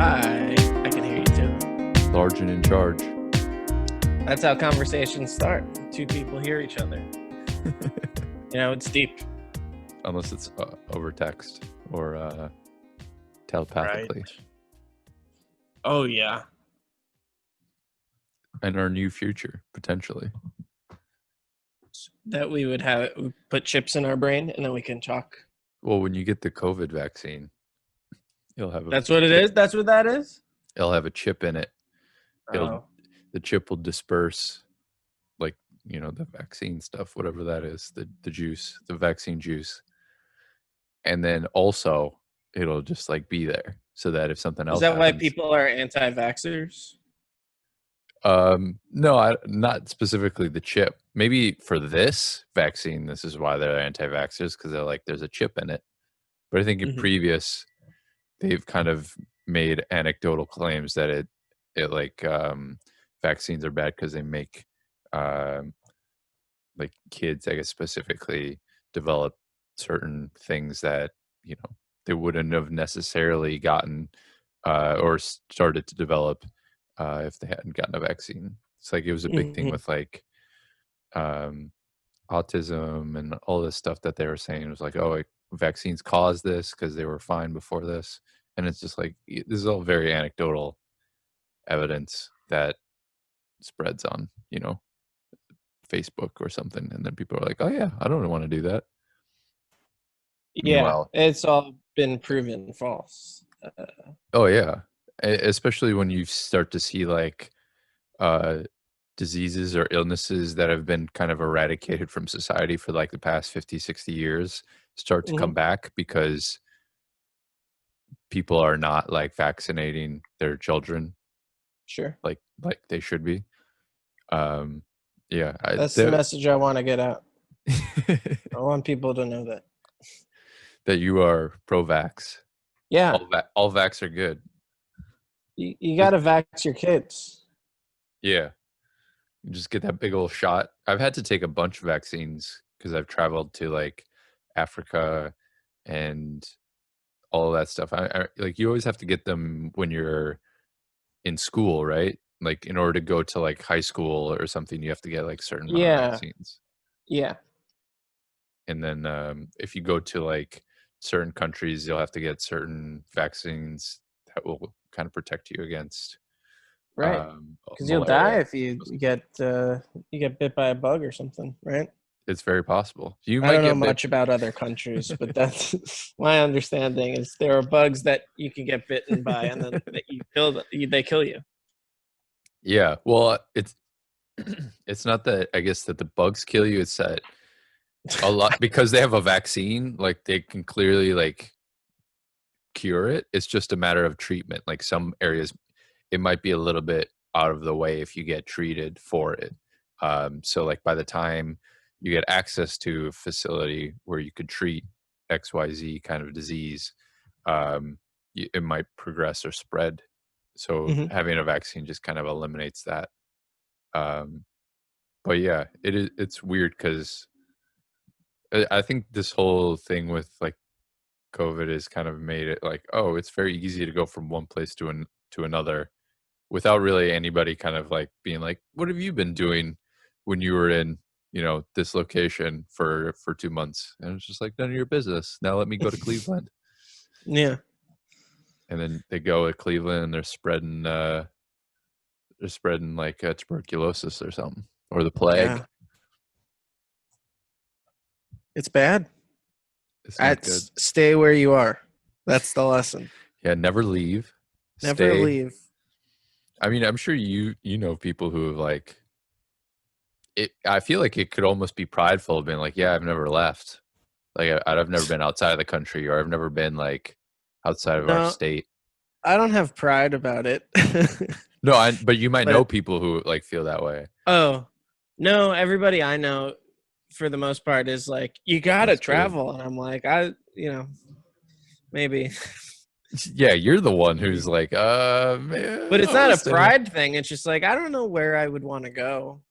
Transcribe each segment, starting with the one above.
Hi, I can hear you too. Large and in charge. That's how conversations start. Two people hear each other. It's deep. Unless it's over text or telepathically. Right. Oh, yeah. And our new future, potentially. That we would put chips in our brain and then we can talk. Well, when you get the COVID vaccine, you'll have That's what it is? That's what that is? It'll have a chip in it. Oh. The chip will disperse, like, the vaccine stuff, whatever that is, the juice, the vaccine juice. And then also it'll just like be there so that if something else Is that happens, why people are anti-vaxxers? no, not specifically the chip. Maybe for this vaccine, this is why they're anti-vaxxers, because they're like, there's a chip in it. But I think in previous, they've kind of made anecdotal claims that it like vaccines are bad because they make like kids, I guess, specifically develop certain things that they wouldn't have necessarily gotten or started to develop if they hadn't gotten a vaccine. It's like it was a big thing with like autism and all this stuff that they were saying. It was like, oh, vaccines caused this because they were fine before this. And it's just like, this is all very anecdotal evidence that spreads on, Facebook or something. And then people are like, oh yeah, I don't want to do that. Yeah, meanwhile, it's all been proven false. Oh yeah. Especially when you start to see like diseases or illnesses that have been kind of eradicated from society for like the past 50, 60 years start to come back because people are not like vaccinating their children. Sure. Like they should be. Yeah. That's the message I want to get out. I want people to know that you are pro-vax. Yeah. All vax are good. You got to vax your kids. Yeah. You just get that big old shot. I've had to take a bunch of vaccines because I've traveled to like Africa and all of that stuff. I like, you always have to get them when you're in school, right? Like in order to go to like high school or something, you have to get like certain amount of vaccines. Yeah. And then if you go to like certain countries, you'll have to get certain vaccines that will kind of protect you against. Right. Because you'll die if you get bit by a bug or something, right? It's very possible. I don't know much about other countries, but that's my understanding is there are bugs that you can get bitten by and then they kill you. Yeah. Well, it's not that, I guess, that the bugs kill you. It's that a lot because they have a vaccine, like they can clearly like cure it. It's just a matter of treatment. Like some areas, it might be a little bit out of the way if you get treated for it. So like by the time you get access to a facility where you could treat XYZ kind of disease, it might progress or spread. So having a vaccine just kind of eliminates that. But yeah, it's weird because I think this whole thing with like COVID has kind of made it like, oh, it's very easy to go from one place to another without really anybody kind of like being like, what have you been doing when you were in, this location for 2 months? And it's just like, none of your business. Now let me go to Cleveland. Yeah. And then they go to Cleveland and they're spreading like tuberculosis or something, or the plague. Yeah. It's bad. It's not good. Stay where you are. That's the lesson. Yeah, never leave. Never leave. I mean, I'm sure you know people who have like it. I feel like it could almost be prideful of being like, yeah, I've never left. Like I've never been outside of the country, or I've never been like outside of our state. I don't have pride about it. No, but you might know people who like feel that way. Oh, no, everybody I know for the most part is like, you got to travel. Good. And I'm like, maybe. Yeah, you're the one who's like, man. But it's not a pride thing. It's just like, I don't know where I would want to go.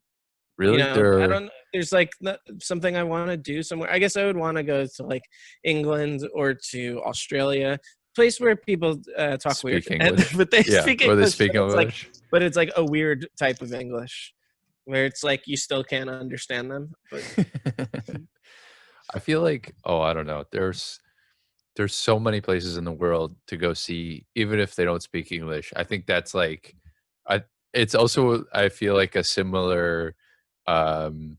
Really? I don't. There's like something I want to do somewhere. I guess I would want to go to like England or to Australia, place where people talk weird, Speak English. but they Yeah, speak or they English, speak English. but it's like a weird type of English where it's like you still can't understand them. But I feel like, oh, I don't know. There's so many places in the world to go see, even if they don't speak English. I think that's like, I. It's also, I feel like, a similar, um,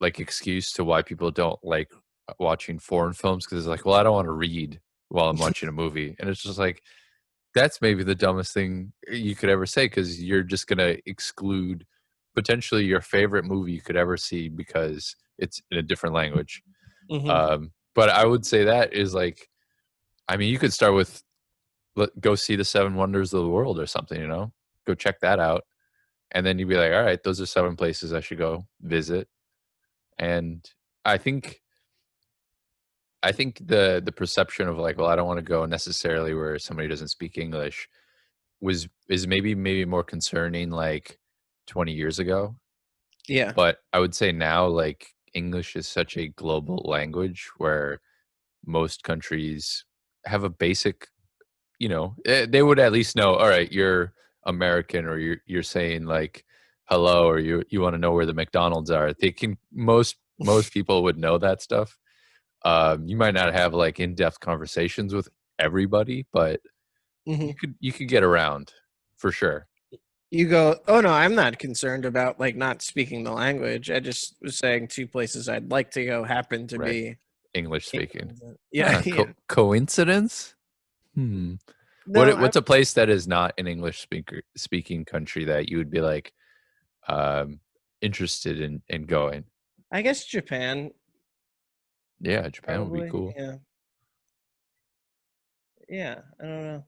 like, excuse to why people don't like watching foreign films, because it's like, well, I don't want to read while I'm watching a movie, and it's just like, that's maybe the dumbest thing you could ever say, because you're just gonna exclude potentially your favorite movie you could ever see because it's in a different language. hmm But I would say that is like, I mean, you could start with, go see the Seven Wonders of the World or something, go check that out. And then you'd be like, all right, those are 7 places I should go visit. And I think, the perception of like, well, I don't want to go necessarily where somebody doesn't speak English is maybe more concerning like 20 years ago. yeah, But I would say now, like, English is such a global language where most countries have a basic, they would at least know, all right, you're American, or you're saying like hello, or you want to know where the McDonald's are. They can, most people would know that stuff. You might not have like in-depth conversations with everybody, but hmm you could get around for sure. you go. Oh no, I'm not concerned about like not speaking the language. I just was saying two places I'd like to go happen to Right. be. English speaking. Yeah, Huh, yeah. coincidence? Hmm. No, What's a place that is not an English speaking country that you would be like, um interested in going? I guess Japan Yeah, Japan would be probably. cool. Yeah, yeah. I don't know.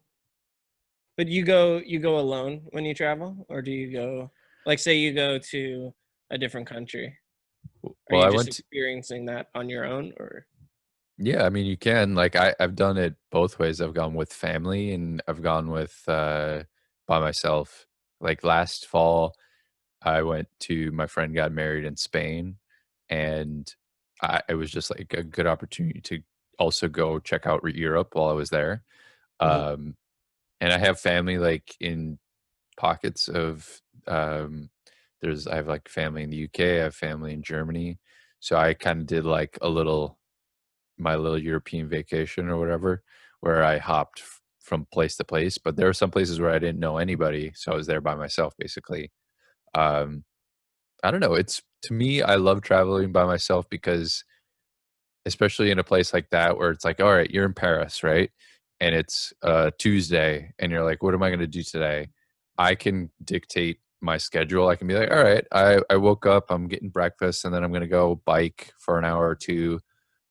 But you go alone when you travel, or do you go like say you go to a different country? Are Well, you I just went to, experiencing that on your own, or? yeah, I mean, you can, like, I've done it both ways. I've gone with family, and I've gone with, by myself. Like last fall, I went to, my friend got married in Spain, and it was just like a good opportunity to also go check out Europe while I was there. Mhm, Um, and I have family like in pockets of, um, I have like family in the UK, I have family in Germany, so I kind of did like my little European vacation or whatever, where I hopped from place to place. But there were some places where I didn't know anybody, so I was there by myself basically. Um, I don't know. It's, to me, I love traveling by myself because, especially in a place like that where it's like, all right, you're in Paris, right? And it's Tuesday, and you're like, what am I going to do today? I can dictate my schedule. I can be like, all right, I woke up, I'm getting breakfast, and then I'm going to go bike for an hour or two.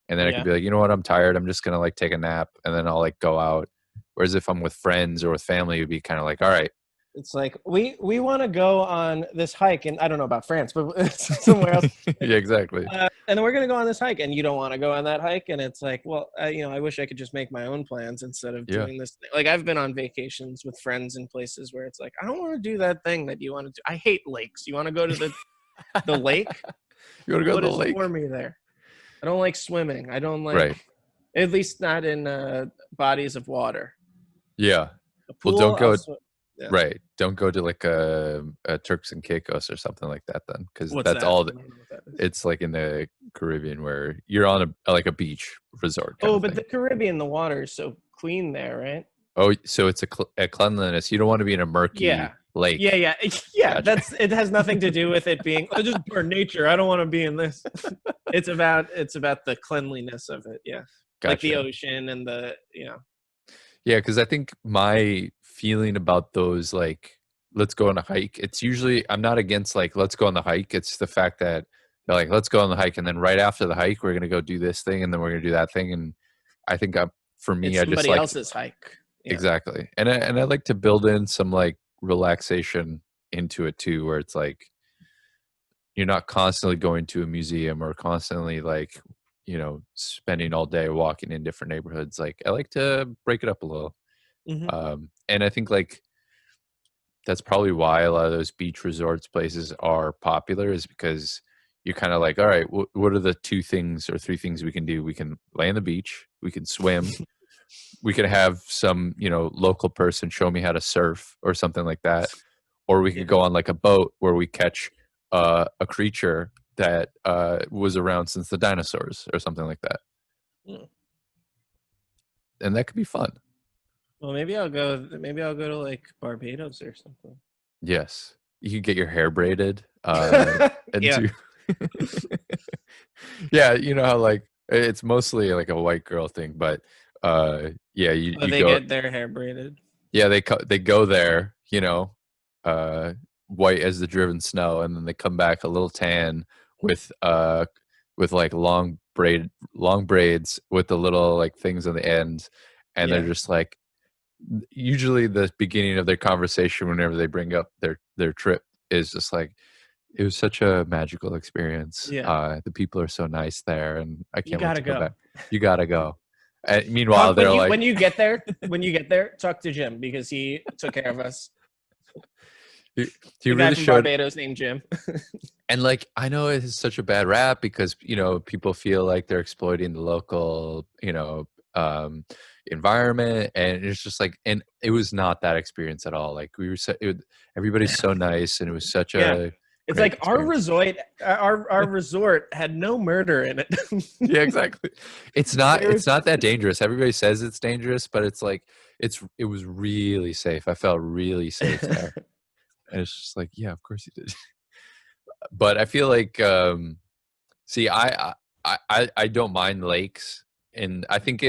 And then I could yeah. be like, you know what, I'm tired. I'm just going to like take a nap, and then I'll like go out. Whereas if I'm with friends or with family, it'd be kind of like, all right. It's like we want to go on this hike, and I don't know about France, but it's somewhere else. Yeah, exactly. And then we're gonna go on this hike, and you don't want to go on that hike, and it's like, well, I wish I could just make my own plans instead of Yeah. doing this thing. Like I've been on vacations with friends in places where it's like, I don't want to do that thing that you want to do. I hate lakes. You want to go to the lake? You want to go to What the is for lake? me there? I don't like swimming. I don't like, Right. at least not in bodies of water. Yeah. A Well, pool, don't I'll go. swim. Yeah. Right. Don't go to like a Turks and Caicos or something like that then, because What's that's that? all. I don't know what that is. It's like in the Caribbean where you're on like a beach resort kind Oh, of but thing. the Caribbean, the water is so clean there, right? Oh, so it's a cleanliness. You don't want to be in a Yeah. murky Yeah, lake. yeah. Yeah, Gotcha. it has nothing to do with it being oh, just poor nature. I don't want to be in this. It's about the cleanliness of it, yeah. Like the Gotcha. ocean and Yeah, because I think my feeling about those, like, let's go on a hike, it's usually, I'm not against like, let's go on the hike. It's the fact that they're like, let's go on the hike. And then right after the hike, we're going to go do this thing. And then we're going to do that thing. And I think for me, it's I just somebody like to, else's hike. Yeah. exactly. And I like to build in some like relaxation into it too, where it's like, you're not constantly going to a museum or constantly like, spending all day walking in different neighborhoods. Like, I like to break it up a little. Mhm. And I think like that's probably why a lot of those beach resorts places are popular, is because you're kind of like, all right, what are the 2 things or 3 things we can do? We can lay on the beach, we can swim, we could have some, local person show me how to surf or something like that, or we could Yeah. go on like a boat where we catch a creature that was around since the dinosaurs or something like that, Hmm. and that could be fun. Well, maybe I'll go. Maybe I'll go to like Barbados or something. Yes, you could get your hair braided and Yeah. do yeah, you know how like it's mostly like a white girl thing, but yeah, you Oh, you they go. get their hair braided. Yeah, they go there, uh, white as the driven snow, and then they come back a little tan with like long braids with the little like things on the ends, and they're Yeah. just like usually the beginning of their conversation whenever they bring up their trip is just like it was such a magical experience. Yeah. The people are so nice there, and I You can't wait gotta to go go. back. You gotta go. And meanwhile, Talk when they're you like, when you get there. When you get there, talk to Jim because he took care of us. he The guy really from showed. Barbados named Jim. And like I know it is such a bad rap because people feel like they're exploiting the local um, environment, and it's just like, and it was not that experience at all. Like we were, everybody's so nice, and it was such Yeah. a It's great like our experience. resort, our resort had no murder in it. Yeah, exactly. It's not There it's was, not that dangerous. Everybody says it's dangerous, but it's like it was really safe. I felt really safe there, and it's just like, yeah, of course you did. But I feel like see, I don't mind lakes, and I think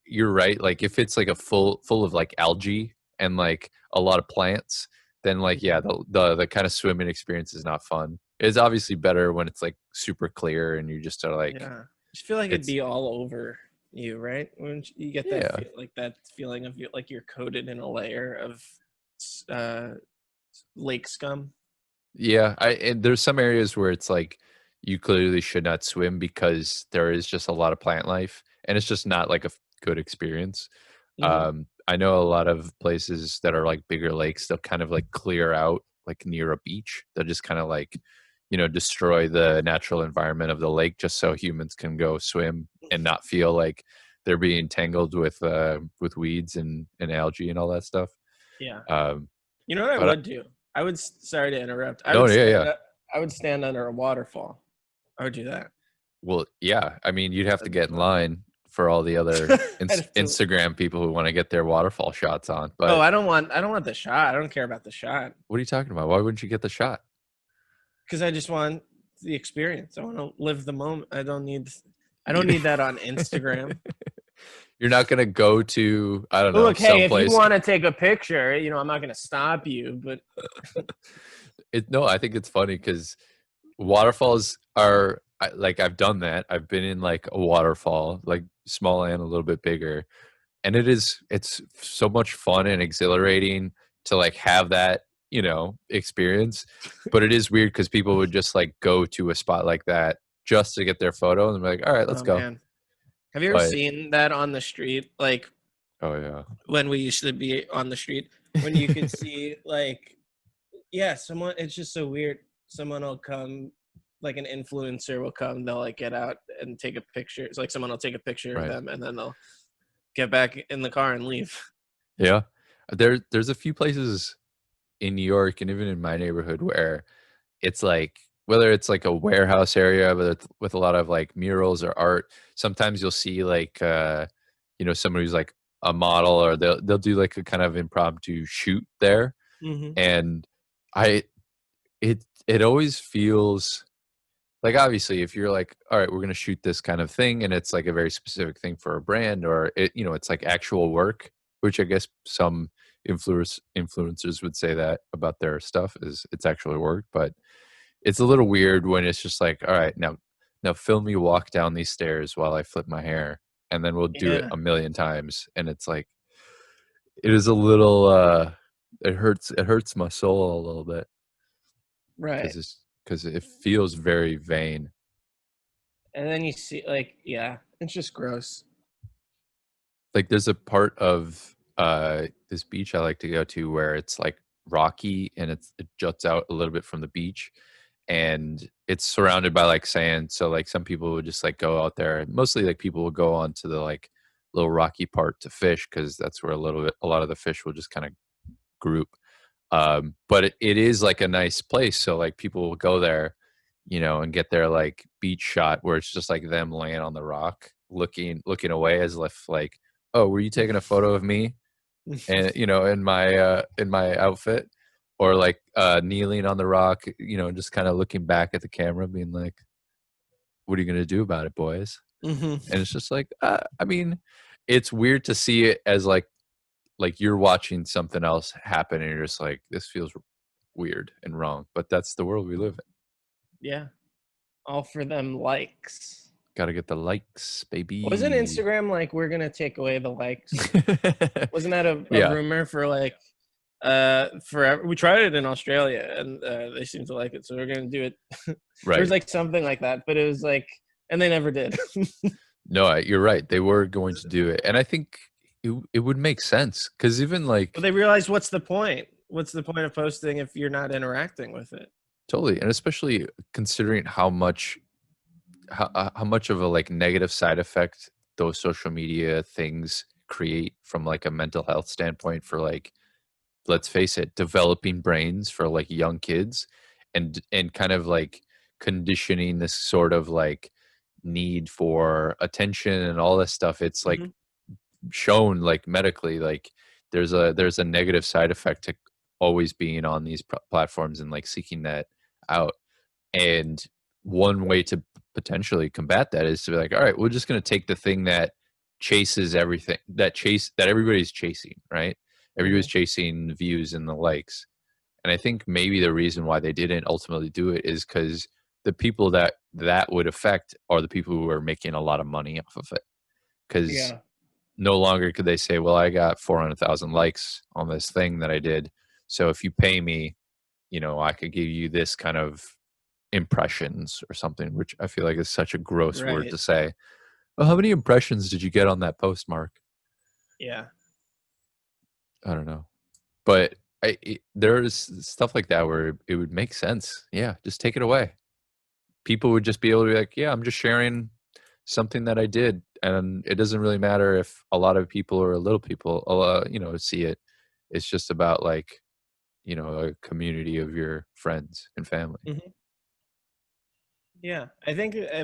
you're right. Like if it's like a full of like algae and like a lot of plants, then like yeah, the kind of swimming experience is not fun. It's obviously better when it's like super clear and you just are like yeah. I just feel like it'd it's be all over you, right? When you get that yeah. feel, like that feeling of you, like you're coated in a layer of uh, lake scum. Yeah, and there's some areas where it's like you clearly should not swim because there is just a lot of plant life, and it's just not like a good experience. Hmm. I know a lot of places that are like bigger lakes, they'll kind of like clear out like near a beach. They'll just kind of like, destroy the natural environment of the lake just so humans can go swim and not feel like they're being tangled with weeds and algae and all that stuff. Yeah. Um, You know what I but would do? I would. Sorry to interrupt. I no, would yeah, stand yeah. up. I would stand under a waterfall. I would do that. Well, yeah. I mean, you'd have to That'd be get in fun. line for all the other I'd have to. Instagram people who want to get their waterfall shots on. Oh, But I don't want. I don't want the shot. I don't care about the shot what are you talking about? Why wouldn't you get the shot? because I just want the experience. I want to live the moment. I don't need. I don't need that on Instagram. You're not gonna go to, I don't But know, look, hey, if you someplace. want to take a picture, I'm not going to stop you. But No, I think it's funny because waterfalls are like I've done that. I've been in like a waterfall, like small and a little bit bigger, and it's so much fun and exhilarating to like have that experience. But it is weird because people would just like go to a spot like that just to get their photo and be like, all right, let's oh go. man, have you ever But seen that on the street? Like oh yeah, when we used to be on the street, when you could see like, yeah, someone. It's just so weird. Someone will come, like an influencer will come. They'll like get out and take a picture. It's like someone will take a picture of right. them, and then they'll get back in the car and leave. Yeah, there's a few places in New York and even in my neighborhood where it's like whether it's like a warehouse area, whether it's with a lot of like murals or art. Sometimes you'll see like someone who's like a model, or they'll do like a kind of impromptu shoot there, Hmm. and I it always feels like, obviously if you're like, all right, we're going to shoot this kind of thing and it's like a very specific thing for a brand, or it's like actual work, which I guess some influencers would say that about their stuff is it's actually work. But it's a little weird when it's just like, all right, now film me walk down these stairs while I flip my hair, and then we'll do it Yeah. a million times, and it's like it is a little it hurts my soul a little bit Right. because it feels very vain. And then you see, like, yeah, it's just gross. Like there's a part of this beach I like to go to where it's like rocky and it juts out a little bit from the beach, and it's surrounded by like sand, so like some people would just like go out there, and mostly like people will go onto the like little rocky part to fish because that's where a lot of the fish will just kind of group. But it is like a nice place, so like people will go there, and get their like beach shot where it's just like them laying on the rock, looking away as if like, oh, were you taking a photo of me? And in my outfit, or like kneeling on the rock, just kind of looking back at the camera, being like, what are you gonna do about it, boys? And it's just like, I mean, it's weird to see it as like you're watching something else happen and you're just like, this feels weird and wrong, but that's the world we live in. Yeah, all for them likes. Gotta get the likes, Wasn't baby. Instagram like, we're gonna take away the likes? Wasn't that a Yeah, rumor for like forever? We tried it in Australia and they seemed to like it, so we're gonna do it. There was right. like something like that, but it was like, and they never did. No, you're right. They were going to do it, and I think it would make sense because even But like they realized, what's the point? What's the point of posting if you're not interacting with it? totally, and especially considering how much of a like negative side effect those social media things create from like a mental health standpoint for like, let's face it, developing brains for like young kids, and kind of like conditioning this sort of like need for attention and all this stuff. It's like Hmm. shown like medically, like there's a negative side effect to always being on these platforms and like seeking that out. And one way to potentially combat that is to be like, all right, we're just going to take the thing that chases everything, that everybody's chasing, right? Everybody's Hmm. chasing views and the likes. And I think maybe the reason why they didn't ultimately do it is because the people that would affect are the people who are making a lot of money off of it. Because Yeah. no longer could they say, well, I got 400,000 likes on this thing that I did. So if you pay me, I could give you this kind of impressions or something, which I feel like is such a gross word Right. to say. Well, how many impressions did you get on that post, Mark? Yeah. I don't know. But there's stuff like that where it would make sense. Yeah, just take it away. People would just be able to be like, yeah, I'm just sharing something that I did. And it doesn't really matter if a lot of people or a little people, see it. It's just about like, a community of your friends and family. Hmm. Yeah. I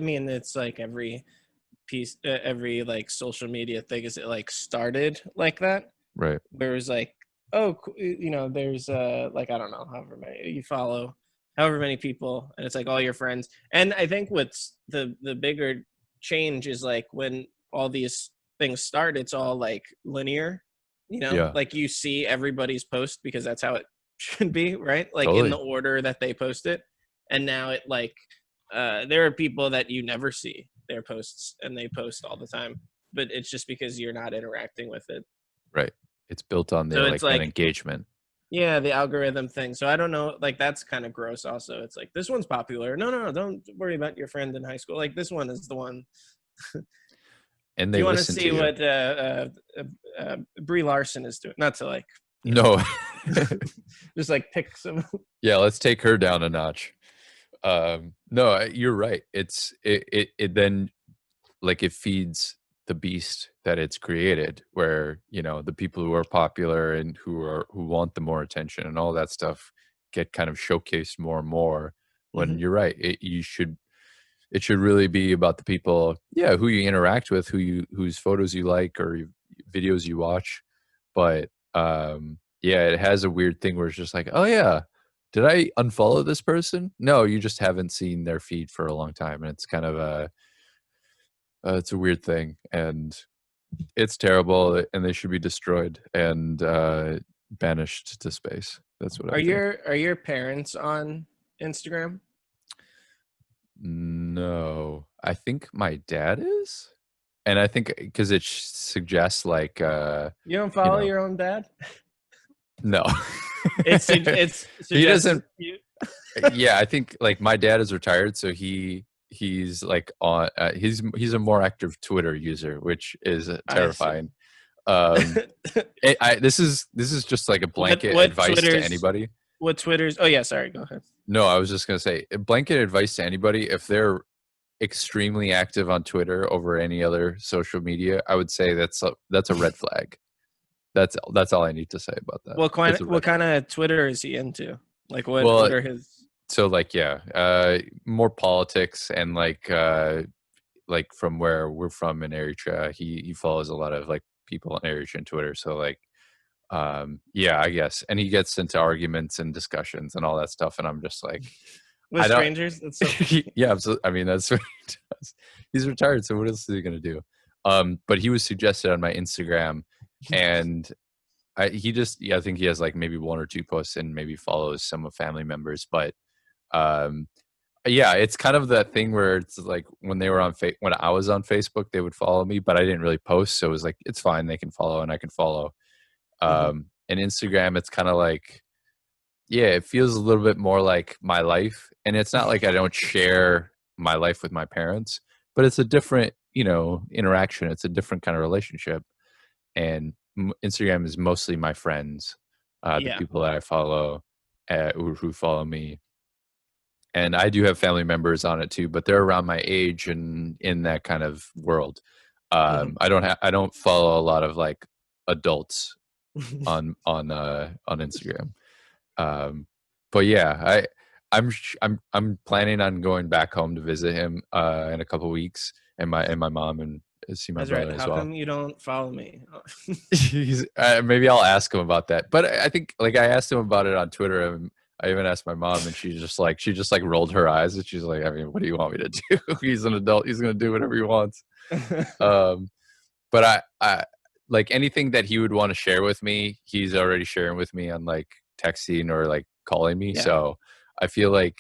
mean, it's like every every like social media thing is, it like started like that, Right. where it was like, oh, there's like, I don't know, however many you follow, however many people, and it's like all your friends. And I think what's the bigger change is like, when all these things start, it's all like linear, Yeah, like you see everybody's post because that's how it should be, right? Like in the totally. order that they post it. And now it like, there are people that you never see their posts, and they post all the time, but it's just because you're not interacting with it. Right. It's built on the So it's like that like, engagement. yeah, the algorithm thing. So I don't know, like that's kind of gross also. It's like, this one's popular. No, no, no, don't worry about your friend in high school. Like, this one is the one. And If they you want to listen to see you. what Brie Larson is doing, not to like, you know, No. just like pick some. Yeah, let's take her down a notch. No, you're right. It then like it feeds the beast that it's created, where the people who are popular and who want the more attention and all that stuff get kind of showcased more and more. When Mhm. you're right, it should really be about the people, yeah, who you interact with, whose photos you like or videos you watch. But yeah, it has a weird thing where it's just like, oh yeah, did I unfollow this person? No, you just haven't seen their feed for a long time, and it's kind of it's a weird thing, and it's terrible, and they should be destroyed and banished to space. That's what I think. Are your parents on Instagram? No, I think my dad is, and I think because it suggests like You don't you follow know your own dad? no. It's He suggested doesn't. to you. Yeah, I think like my dad is retired, so he's like on he's a more active Twitter user, which is I see. terrifying. This is just like a blanket What advice to Twitter's anybody. what Twitter's? Oh yeah, sorry. Go ahead. No, I was just gonna say, a blanket advice to anybody, if they're extremely active on Twitter over any other social media, I would say that's a red flag. That's all I need to say about that. It's a What red kind flag. of Twitter is he into? Like Well, what are his? so like yeah, more politics and like from where we're from in Eritrea, he follows a lot of like people on Eritrean Twitter. So like yeah, I guess. And he gets into arguments and discussions and all that stuff. And I'm just like, With I don't strangers? That's so funny. yeah, absolutely. I mean, that's what he does. He's retired, so what else is he gonna do? But he was suggested on my Instagram and he just yeah, I think he has like maybe one or two posts and maybe follows some of family members. But um yeah, it's kind of that thing where it's like when they were on when I was on Facebook, they would follow me, but I didn't really post, so it was like it's fine, they can follow and I can follow. Mhm. And Instagram, it's kind of like yeah, it feels a little bit more like my life, and it's not like I don't share my life with my parents, but it's a different, interaction. It's a different kind of relationship, and Instagram is mostly my friends, the Yeah. people that I follow, who follow me, and I do have family members on it too, but they're around my age and in that kind of world. Mhm. I don't follow a lot of like adults on Instagram. Um, but yeah, I'm planning on going back home to visit him in a couple weeks, and my mom and see my That's right. brother as How well. come you don't follow me? Maybe I'll ask him about that. But I think like I asked him about it on Twitter, and I even asked my mom, and she just like rolled her eyes, and she's like, I mean, what do you want me to do? He's an adult. He's gonna do whatever he wants. Um, but I like anything that he would want to share with me, he's already sharing with me on like texting or like calling me. Yeah. So I feel like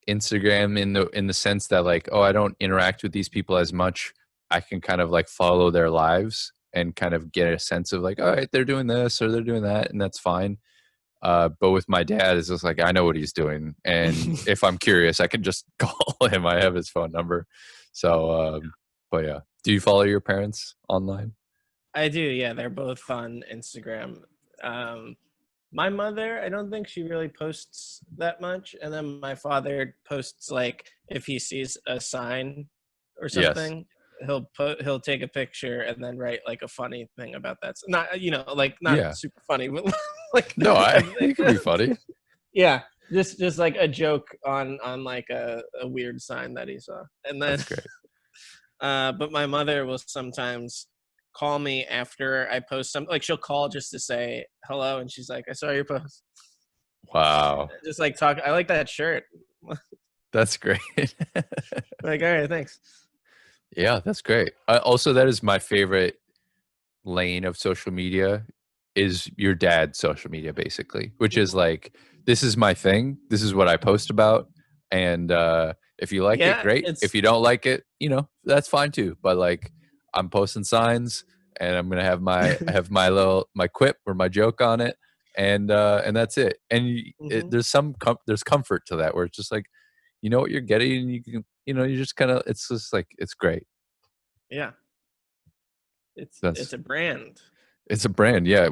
Instagram in the sense that like, oh, I don't interact with these people as much. I can kind of like follow their lives and kind of get a sense of like, all right, they're doing this or they're doing that, and that's fine. But with my dad, it's just like I know what he's doing, and if I'm curious, I can just call him. I have his phone number. So, but yeah, do you follow your parents online? I do, yeah. They're both on Instagram. Um, my mother, I don't think she really posts that much, and then my father posts like if he sees a sign or Yes. something, he'll take a picture and then write like a funny thing about that. Not like not Yeah. super funny, but like No, a it could be funny. yeah, just like a joke on like a weird sign that he saw, and then That's great. but my mother will sometimes call me after I post something. Like she'll call just to say hello, and she's like, "I saw your post." Wow. Just like talk. I like that shirt. That's great. Like, all right, thanks. Yeah, that's great. Also, that is my favorite lane of social media is your dad's social media, basically, which is like, this is my thing. This is what I post about. And if you like it, Yeah, great. If it's you don't like it, that's fine too. But like, I'm posting signs and I'm gonna have my quip or my joke on it, and that's it. And mhm, there's comfort to that where it's just like, you know what you're getting, and you can, you just kind of, it's just like it's great. yeah, it's That's a brand. It's a brand, yeah.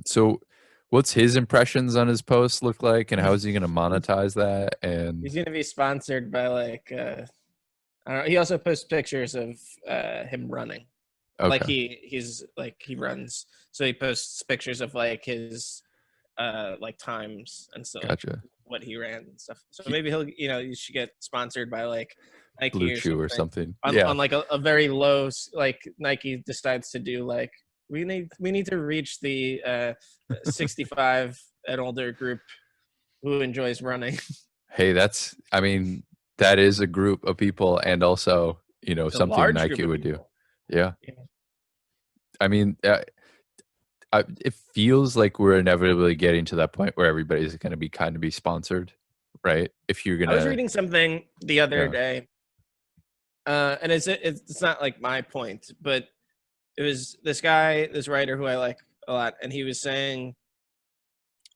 So what's his impressions on his posts look like, and how is he gonna monetize that? And He's gonna be sponsored by like I don't know. He also posts pictures of him running. Like okay, he runs, so he posts pictures of like his like times and so like gotcha. what he ran and stuff. So He, maybe you should get sponsored by like Nike Blue or Chew or something something. on Yeah. like a very low like Nike decides to do like we need to reach the 65 and older group who enjoys running. Hey, I mean, that is a group of people, and also, It's a something large group Nike of would do. people. Yeah. Yeah. I mean, it feels like we're inevitably getting to that point where everybody's gonna be kind of be sponsored, right? If you're I was gonna, reading something the other yeah, day, and it's not like my point, but it was this writer who I like a lot, and he was saying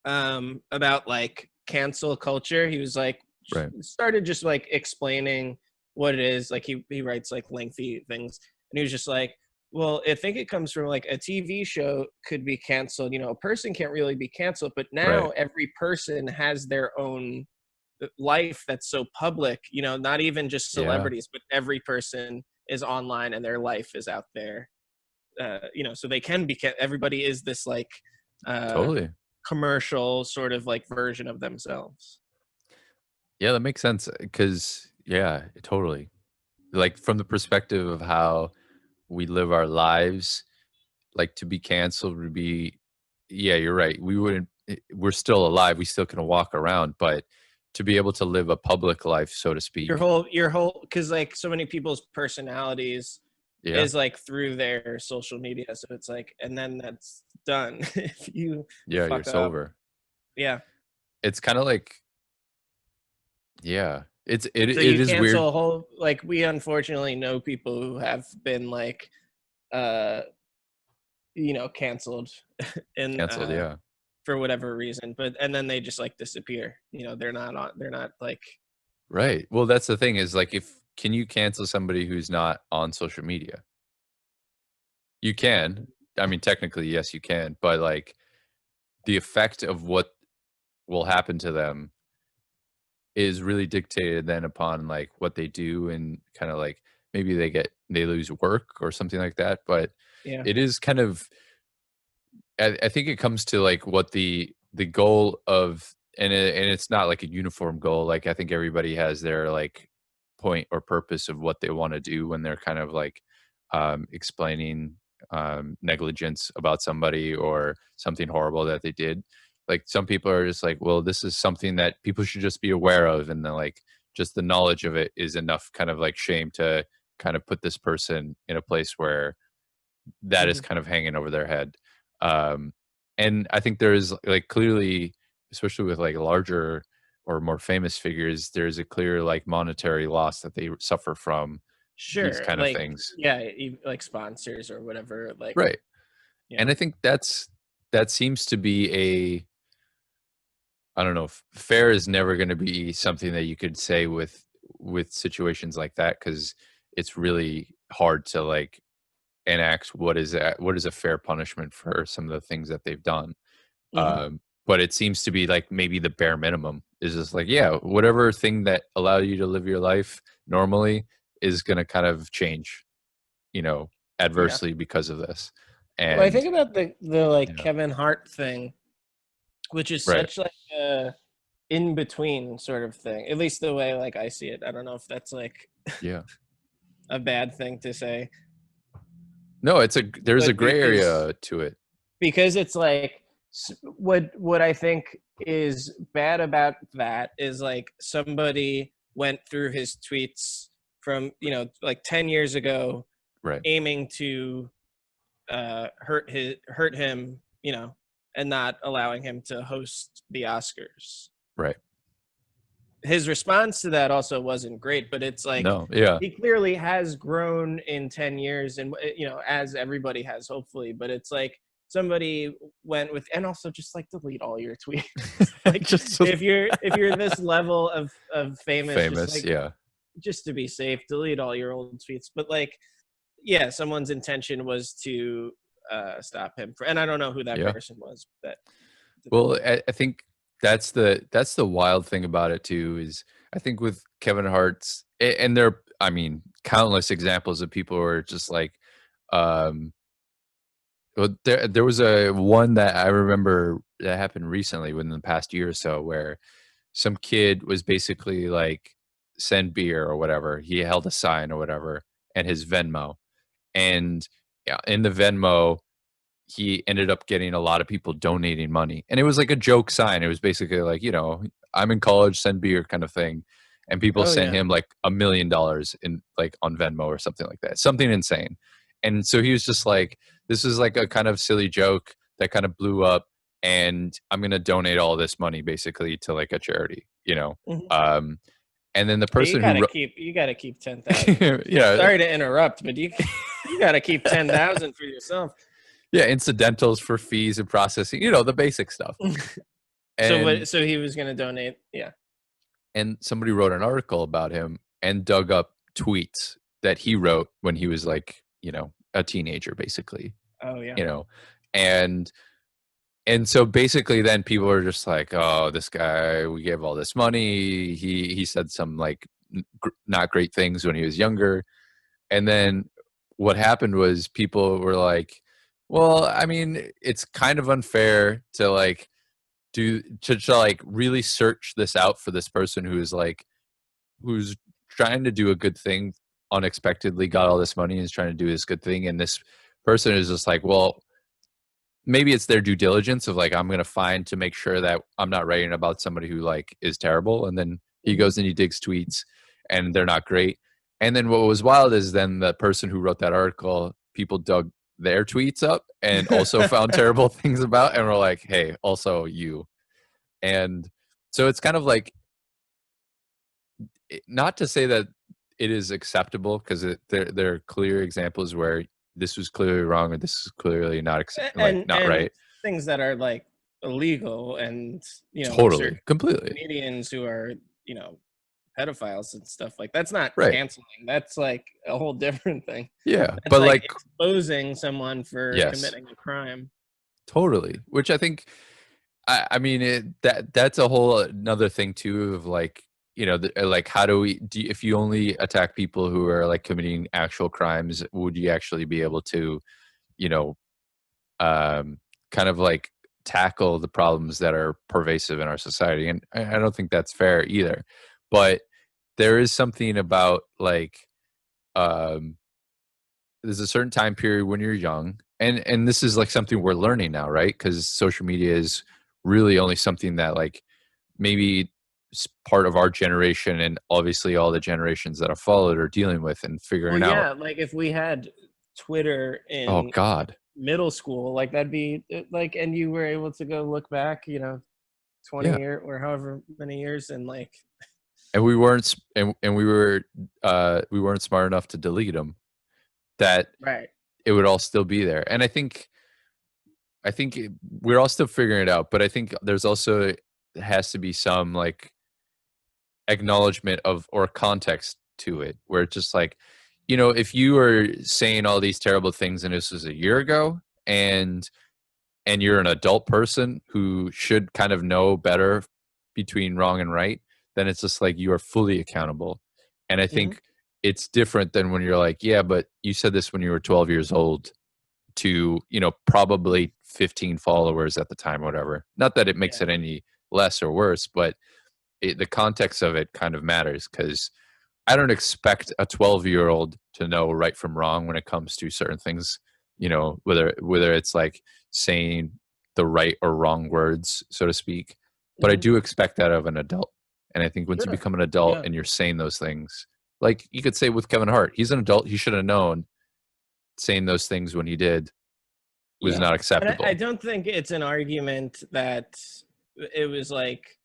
about like cancel culture. He was like right, started just like explaining what it is. Like he writes like lengthy things, and he was just like, well, I think it comes from like a TV show could be canceled. A person can't really be canceled, but now right, every person has their own life that's so public, you know, not even just Yeah, celebrities, but every person is online and their life is out there. You know, so they can be, everybody is this like uh totally. commercial sort of like version of themselves. Yeah, that makes sense. Because yeah, totally. Like from the perspective of how we live our lives, like to be canceled would be, yeah, you're right. We wouldn't. We're still alive. We still can walk around, but to be able to live a public life, so to speak. Your whole, because like so many people's personalities Yeah, is like through their social media, so it's like, and then that's done if you yeah, you're fuck up. sober. Yeah. It's kind of like, yeah, So it you is weird. cancel a whole, like we unfortunately know people who have been like uh you know, canceled in Canceled. Yeah, for whatever reason, but and then they just like disappear. You know, they're not on, they're not like, right. Well, that's the thing is like, if can you cancel somebody who's not on social media? You can. I mean, technically, yes, you can, but like the effect of what will happen to them is really dictated then upon like what they do and kind of like maybe they lose work or something like that. But yeah. it is kind of I think it comes to like what the goal of and it's not like a uniform goal. Like I think everybody has their like point or purpose of what they want to do when they're kind of like explaining negligence about somebody or something horrible that they did. Like some people are just like, well, this is something that people should just be aware of, and then like just the knowledge of it is enough kind of like shame to kind of put this person in a place where that is Hmm. kind of hanging over their head. Um, and I think there is like clearly, especially with like larger or more famous figures, there's a clear like monetary loss that they suffer from these Sure, kind of like, things. yeah, like sponsors or whatever, like, Right. yeah. And I think that seems to be a I don't know, fair is never going to be something that you could say with situations like that because it's really hard to like enact what is a fair punishment for some of the things that they've done. Hmm. But it seems to be like maybe the bare minimum is just like, yeah, whatever thing that allowed you to live your life normally is going to kind of change, you know, Yeah. adversely because of this. Well, I And think about the like yeah, Kevin Hart thing, which is right. such like a in between sort of thing, at least the way like I see it. I don't know if that's like Yeah. a bad thing to say, No, there's a but gray area to it. because it's like, what I think is bad about that is like somebody went through his tweets from, you know, like 10 years ago, Right. aiming to hurt him, you know, and not allowing him to host the Oscars. Right. His response to that also wasn't great, but it's like No, yeah. he clearly has grown in 10 years, and you know, as everybody has, hopefully, but it's like somebody went with, and also just like delete all your tweets. Like Just so if you're this level of famous, just famous, like, yeah. just to be safe, delete all your old tweets. But like, yeah, someone's intention was to stop him for, and I don't know who that Yeah. person was that did that. Well, I think that's the wild thing about it too is I think with Kevin Hart's and there I mean countless examples of people who are just like um well there was a one that I remember that happened recently within the past year or so where some kid was basically like send beer or whatever. He held a sign or whatever and his Venmo and yeah, in the Venmo he ended up getting a lot of people donating money. And it was like a joke sign. It was basically like, you know, I'm in college, send beer kind of thing. And people Oh sent yeah. him like $1 million in like on Venmo or something like that. Something insane. And so he was just like, this is like a kind of silly joke that kind of blew up. And I'm gonna donate all this money basically to like a charity, you know. Mhm. Um, and then the Hey, person who wrote you gotta keep 10,000. yeah, Sorry to interrupt, but you gotta keep 10,000 for yourself. yeah, incidentals for fees and processing, you know, the basic stuff. So And what? So he was gonna donate? Yeah. and somebody wrote an article about him and dug up tweets that he wrote when he was like, you know, a teenager basically, Oh yeah. you know. And and so basically then people are just like, oh, this guy, we gave all this money, he said some like not great things when he was younger. And then what happened was people were like, well, I mean, it's kind of unfair to like to like really search this out for this person who's trying to do a good thing, unexpectedly got all this money and is trying to do this good thing, and this person is just like, well, maybe it's their due diligence of like, I'm gonna find to make sure that I'm not writing about somebody who like is terrible. And then he Mhm. goes and he digs tweets and they're not great. And then what was wild is then the person who wrote that article, people dug their tweets up and also found terrible things about, and were like, hey, also you. And so it's kind of like, not to say that it is acceptable, because there are clear examples where this was clearly wrong or this is clearly not like not And right. things that are like illegal, and certain Totally, completely. comedians who are you know pedophiles and stuff, like that's not Right. canceling. That's like a whole different thing. Yeah, That's but like like, exposing someone for yes, committing a crime. totally. Which I think, I mean, that's a whole another thing too of like, like how do if you only attack people who are like committing actual crimes, would you actually be able to, you know, um, kind of like tackle the problems that are pervasive in our society? And I don't think that's fair either. But there is something about like, um, there's a certain time period when you're young, and this is like something we're learning now, right? Because social media is really only something that like maybe part of our generation, and obviously all the generations that have followed are dealing with and Well, figuring out. yeah, like if we had Twitter Oh in God. middle school, like that'd be like, and you were able to go look back, 20 Yeah. year or however many years, and like, And we weren't and we weren't smart enough to delete them, that right. it would all still be there. And we're all still figuring it out, but I think there's also has to be some like acknowledgement of or context to it, where it's just like, if you were saying all these terrible things and this was a year ago, and you're an adult person who should kind of know better between wrong and right, then it's just like you are fully accountable. And I Hmm. think it's different than when you're like, yeah, but you said this when you were 12 years old to, probably 15 followers at the time, whatever. Not that it makes Yeah. it any less or worse, but the context of it kind of matters, because I don't expect a 12-year-old to know right from wrong when it comes to certain things, whether it's like saying the right or wrong words, so to speak. But I Hmm. do expect that of an adult. And I think once you Sure. become an adult Yeah. and you're saying those things, like you could say with Kevin Hart, he's an adult. He should have known saying those things when he did was Yeah. not And I acceptable. don't think it's an argument that it was like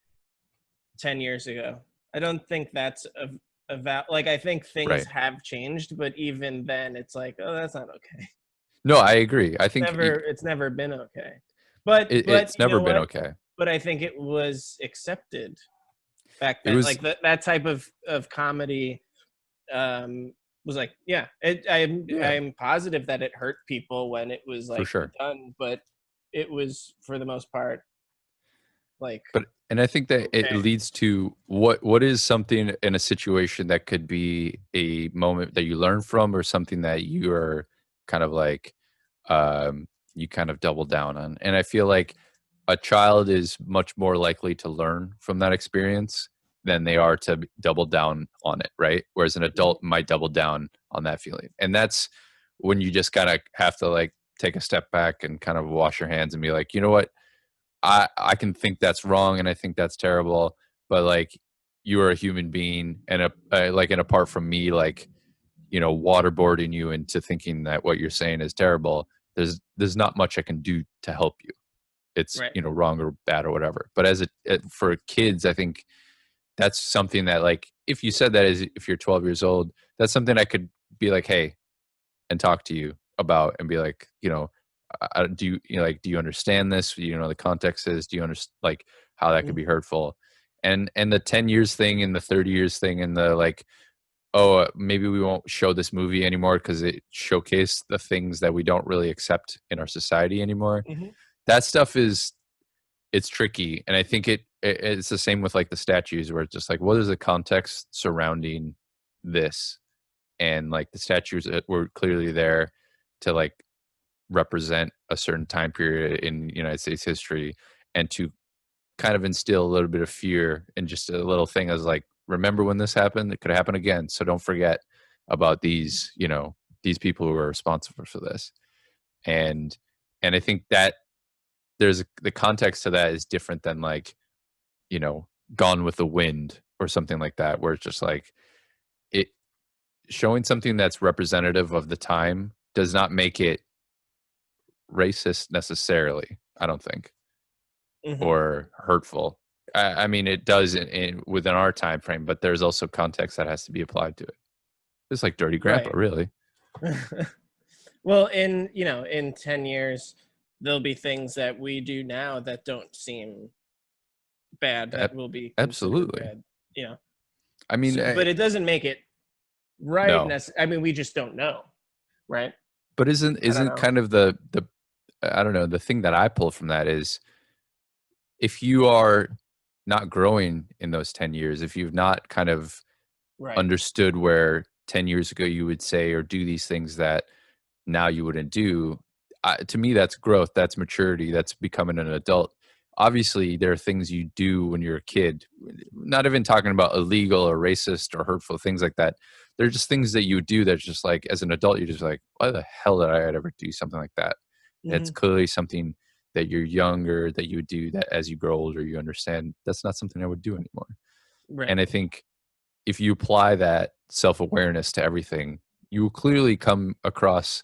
10 years ago. I don't think that's like, I think things Right. have changed, but even then it's like, oh, that's not okay. No, I agree. I It's think never been okay. But it's you never know been what? okay. But I think it was accepted back It then. was, Like that type of comedy was like, yeah, yeah, I'm positive that it hurt people when it was for like sure. done, but it was for the most part like And I think that it okay. leads to what is something in a situation that could be a moment that you learn from, or something that you are kind of like, you kind of double down on. And I feel like a child is much more likely to learn from that experience than they are to double down on it, right? Whereas an Mhm. adult might double down on that feeling. And that's when you just kind of have to like take a step back and kind of wash your hands and be like, you know what? I can think that's wrong and I think that's terrible, but like you are a human being, and like, and apart from me, like, waterboarding you into thinking that what you're saying is terrible, there's not much I can do to help you. It's, Right. wrong or bad or whatever. But for kids, I think that's something that, like, if you said that as if you're 12 years old, that's something I could be like, hey, and talk to you about, and be like, do you, like, do you understand this? The context is, do you understand like how that could be Mhm. hurtful? And the 10 years thing and the 30 years thing and the like, oh, maybe we won't show this movie anymore because it showcased the things that we don't really accept in our society anymore. Mhm. that stuff is, it's tricky, and I think it's the same with like the statues, where it's just like, what is the context surrounding this? And like the statues were clearly there to like represent a certain time period in United States history, and to kind of instill a little bit of fear, and just a little thing as like, remember when this happened? It could happen again. So don't forget about these, these people who are responsible for this. And I think that the context to that is different than like, Gone with the Wind or something like that, where it's just like, it showing something that's representative of the time does not make it racist necessarily, I don't think, Hmm. or hurtful. I mean, it does within our time frame, but there's also context that has to be applied to it. It's like Dirty Grandpa, Right. really. Well, in 10 years, there'll be things that we do now that don't seem bad that will be considered Absolutely. bad. You know, I mean, so but it doesn't make it right. no, I mean, we just don't know, right? but isn't I don't isn't know. kind of the I don't know, the thing that I pull from that is, if you are not growing in those 10 years, if you've not kind of Right. understood where 10 years ago you would say or do these things that now you wouldn't do, to me, that's growth, that's maturity, that's becoming an adult. Obviously, there are things you do when you're a kid, not even talking about illegal or racist or hurtful things like that. They're just things that you do that's just like, as an adult, you're just like, why the hell did I ever do something like that? And it's Hmm. clearly something that you're younger that you would do, that as you grow older you understand that's not something I would do anymore. Right. And I think if you apply that self-awareness to everything, you will clearly come across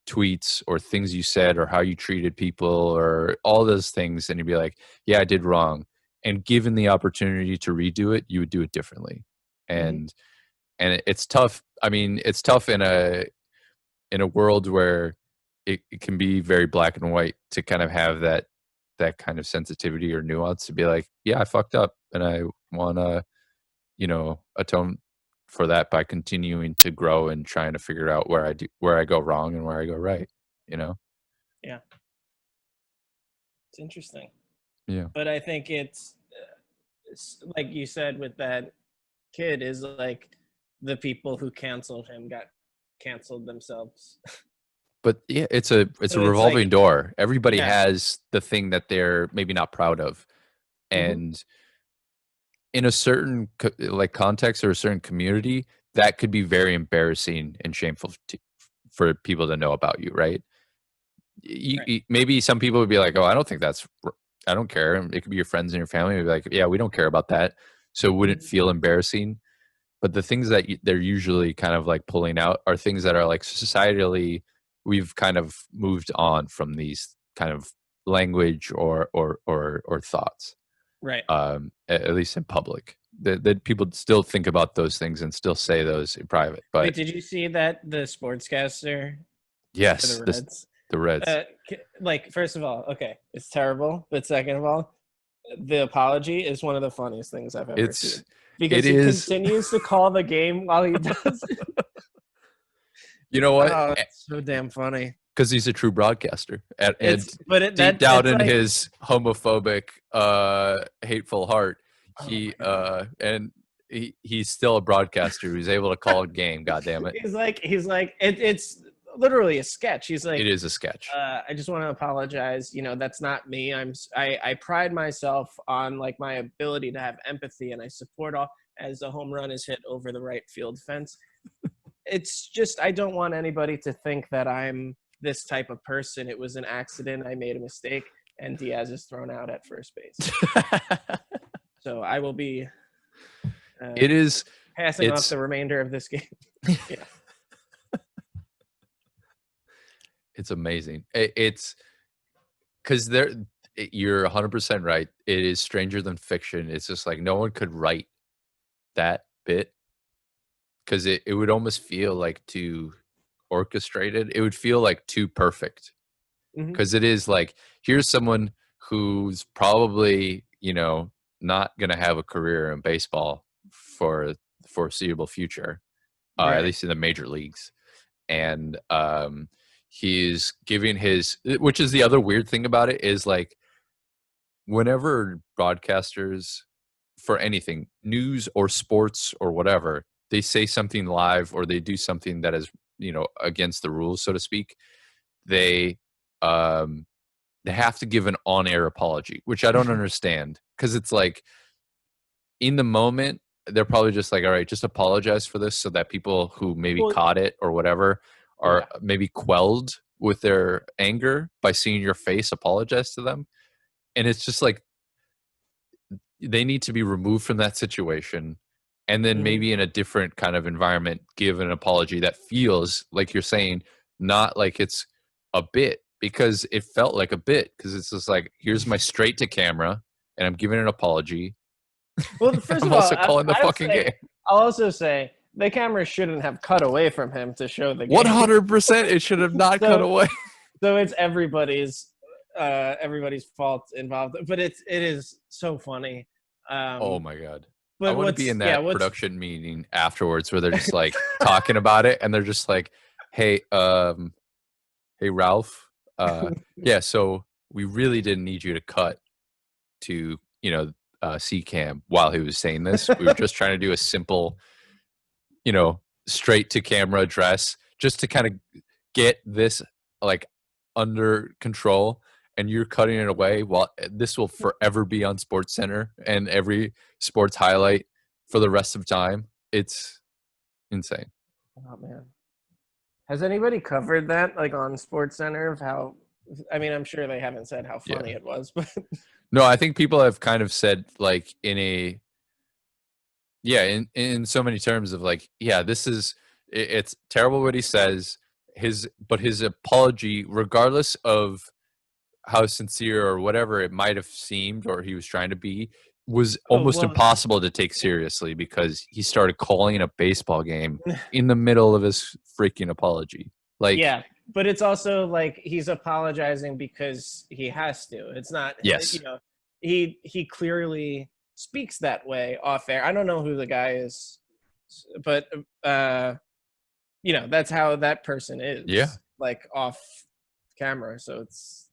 tweets or things you said or how you treated people or all those things, and you'd be like, yeah, I did wrong. And given the opportunity to redo it, you would do it differently. Hmm. And it's tough. I mean, it's tough in a world where it can be very black and white, to kind of have that kind of sensitivity or nuance to be like, yeah, I fucked up, and I want to, atone for that by continuing to grow and trying to figure out where I go wrong and where I go right, you know? Yeah, it's interesting. Yeah. But I think it's like you said with that kid, is like the people who canceled him got canceled themselves. But yeah, it's a So it's like, revolving door. Everybody yeah. has the thing that they're maybe not proud of. Hmm. And in a certain like context or a certain community, that could be very embarrassing and shameful for people to know about you, right? Right. Maybe some people would be like, "Oh, I don't think I don't care." And it could be your friends and your family would be like, "Yeah, we don't care about that." So it wouldn't Hmm. feel embarrassing. But the things that they're usually kind of like pulling out are things that are like societally, we've kind of moved on from these kind of language or thoughts, Right. at least in public. That people still think about those things and still say those in private. Wait, But did you see that the sportscaster for the yes, Reds? the Reds. Like, first of all, okay, it's terrible. But second of all, the apology is one of the funniest things I've ever It's seen, it because he is. continues to call the game while he does it. You know what? Oh, it's so damn funny. Because he's a true broadcaster, and It's but it deep that down it's in like, his homophobic, hateful heart, oh my god. and he's still a broadcaster who's able to call a game. God damn it! He's like it's literally a sketch. He's It like, is a sketch. I just want to apologize. That's not me. I pride myself on like my ability to have empathy, and I support all as a home run is hit over the right field fence. It's just, I don't want anybody to think that I'm this type of person. It was an accident. I made a mistake, and Diaz is thrown out at first base. So I will be uh, It is. passing off It's the remainder of this game. Yeah. it's amazing. It's because you're 100% right. It is stranger than fiction. It's just like no one could write that bit, because it would almost feel like too orchestrated. It would feel like too perfect, Hmm. because it is like, here's someone who's probably, not going to have a career in baseball for the foreseeable future, at Right. least in the major leagues. And he's giving his, which is the other weird thing about it, is like whenever broadcasters for anything, news or sports or whatever, they say something live or they do something that is, against the rules, so to speak, they um they have to give an on-air apology, which I don't understand, because it's like in the moment they're probably just like, all right, just apologize for this so that people who maybe Well, caught it or whatever are yeah. maybe quelled with their anger by seeing your face apologize to them. And it's just like they need to be removed from that situation, and then Mhm. maybe in a different kind of environment give an apology that feels like you're saying, not like it's a bit, because it felt like a bit, because it's just like, here's my straight to camera and I'm giving an apology. Well, first I'm of all, also calling the I'll fucking say, game. I'll also say the camera shouldn't have cut away from him to show the game. 100%, it should have not cut So, away. so it's everybody's fault involved, but it is so funny. Oh Um, my god, I but want to be in yeah, that production meeting afterwards where they're just like talking about it and they're just like, hey, hey Ralph, yeah, so we really didn't need you to cut to, CCAM while he was saying this. We were just trying to do a simple, straight to camera address just to kind of get this like under control, and you're cutting it away. While this will forever be on Sports Center and every sports highlight for the rest of time. It's insane. Oh man, has anybody covered that like on Sports Center of how? I mean, I'm sure they haven't said how Yeah. funny it was, but No, I think people have kind of said like in a, yeah, in so many terms of like, yeah, this is, it's terrible what he says, but his apology, regardless of how sincere or whatever it might have seemed or he was trying to be, was oh almost well, impossible to take seriously, because he started calling a baseball game in the middle of his freaking apology. Like, yeah. But it's also like he's apologizing because he has to. It's not, yes, he clearly speaks that way off air. I don't know who the guy is, but uh, that's how that person yeah, is like off camera. So it's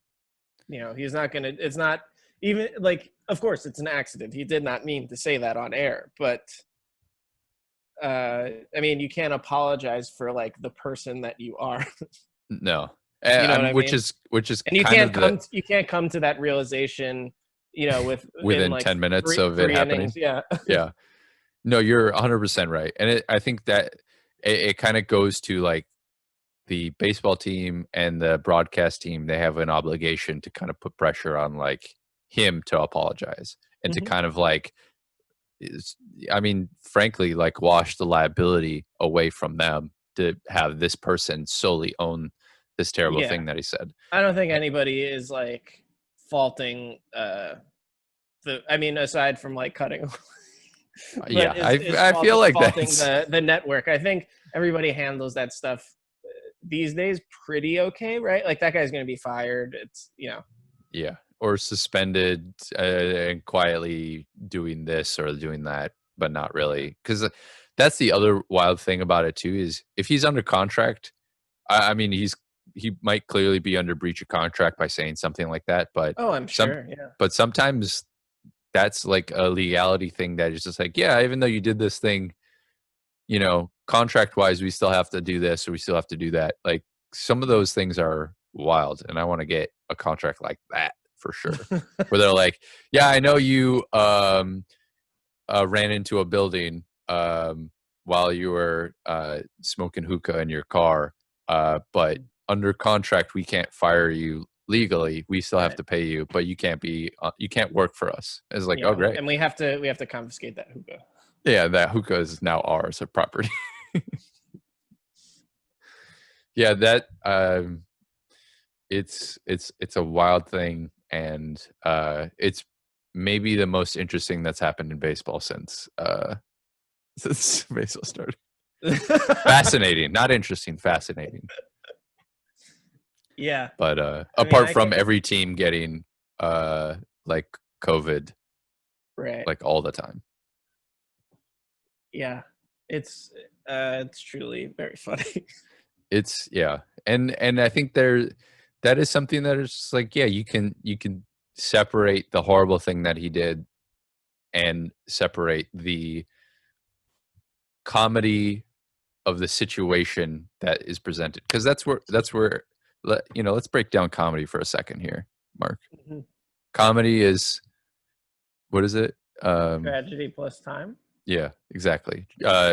he's not gonna. It's not even like. Of course, it's an accident. He did not mean to say that on air, but I mean, you can't apologize for like the person that you are. no, You know what I which mean? is And you kind can't of the, come to that realization, within within like 10 minutes three of it three innings. happening. Yeah. Yeah, no, you're 100% right, and I think that it kind of goes to like the baseball team and the broadcast team. They have an obligation to kind of put pressure on like him to apologize and to Mhm. kind of like, is, I mean, frankly, like wash the liability away from them to have this person solely own this terrible Yeah. thing that he said. I don't think Eh, anybody is like faulting the. I mean, aside from like cutting, but yeah, is I feel like faulting that's, the network. I think everybody handles that stuff these days pretty okay, right? Like that guy's gonna be fired. It's yeah, or suspended, and quietly doing this or doing that, but not really. Because that's the other wild thing about it too, is if he's under contract, I mean, he might clearly be under breach of contract by saying something like that, but Oh, I'm some sure. Yeah. but sometimes that's like a legality thing that is just like, yeah, even though you did this thing, contract wise, we still have to do this or we still have to do that. Like some of those things are wild, and I want to get a contract like that for sure. Where they're like, yeah, I know you ran into a building while you were smoking hookah in your car, but under contract we can't fire you legally. We still have Right. to pay you, but you can't work for us. It's like, oh Yeah, great, and we have to confiscate that hookah. yeah, that hookah is now ours, a property. Yeah, that it's a wild thing, and it's maybe the most interesting that's happened in baseball since since baseball started. Fascinating, not interesting, fascinating. Yeah, But I mean, apart I from can. every team getting like COVID Right. like all the time. Yeah, it's truly very funny. It's and I think that is something that is just like, yeah, you can separate the horrible thing that he did and separate the comedy of the situation that is presented, because that's where let's break down comedy for a second here, Mark. Mhm. Comedy is, what is it? Tragedy plus time. Yeah, exactly.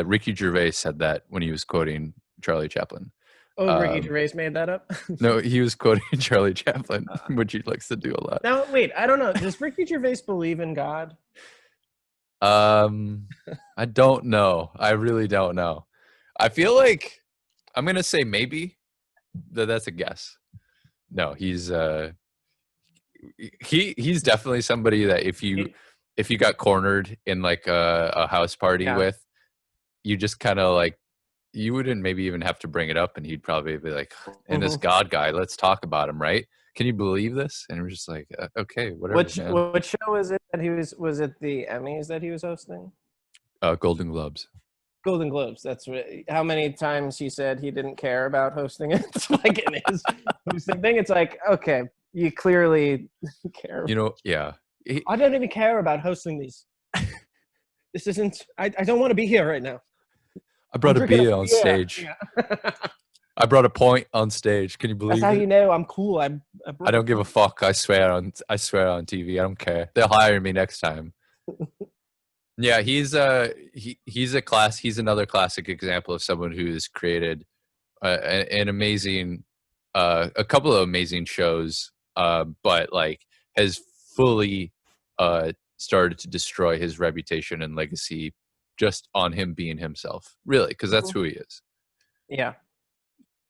Ricky Gervais said that when he was quoting Charlie Chaplin. Oh, Ricky Gervais made that up. No, he was quoting Charlie Chaplin, which he likes to do a lot. Now, wait, I don't know. Does Ricky Gervais believe in God? I don't know. I really don't know. I feel like I'm gonna say maybe. That's a guess. No, he's he's definitely somebody that if you got cornered in like a house party Yeah. with, you just kind of like, you wouldn't maybe even have to bring it up, and he'd probably be like, and this God guy, let's talk about him, right? Can you believe this? And we're just like, okay, whatever, man. What show was it that he was it the Emmys that he was hosting? Golden Globes. Golden Globes. That's what, how many times he said he didn't care about hosting it. It's like in his hosting thing. It's like, okay, you clearly care. You know, yeah. I don't even care about hosting these. This isn't. I don't want to be here right now. I brought a beer on stage. Yeah. I brought a point on stage. Can you believe it? That's how you know I'm cool. I don't give a fuck. I swear on TV. I don't care. They'll hire me next time. Yeah, he's another classic example of someone who's created an amazing a couple of amazing shows, but like has fully started to destroy his reputation and legacy just on him being himself, really, because that's who he is. Yeah.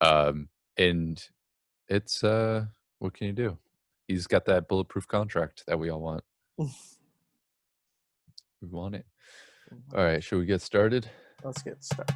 And it's what can you do? He's got that bulletproof contract that we all want. We want it. All right, should we get started? Let's get started.